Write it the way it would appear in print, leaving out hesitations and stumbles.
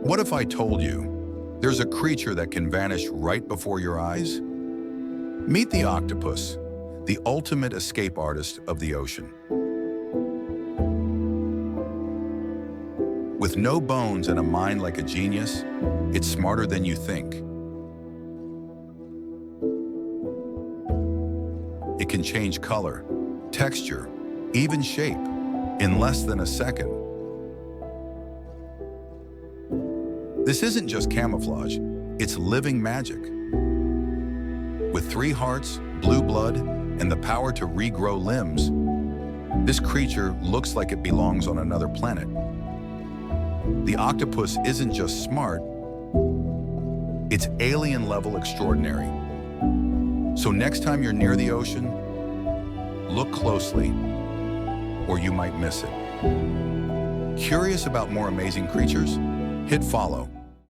What if I told you there's a creature that can vanish right before your eyes? Meet the octopus, the ultimate escape artist of the ocean. With no bones and a mind like a genius, it's smarter than you think. It can change color, texture, even shape in less than a second. This isn't just camouflage, it's living magic. With 3 hearts, blue blood, and the power to regrow limbs, this creature looks like it belongs on another planet. The octopus isn't just smart, it's alien-level extraordinary. So next time you're near the ocean, look closely, or you might miss it. Curious about more amazing creatures? Hit follow.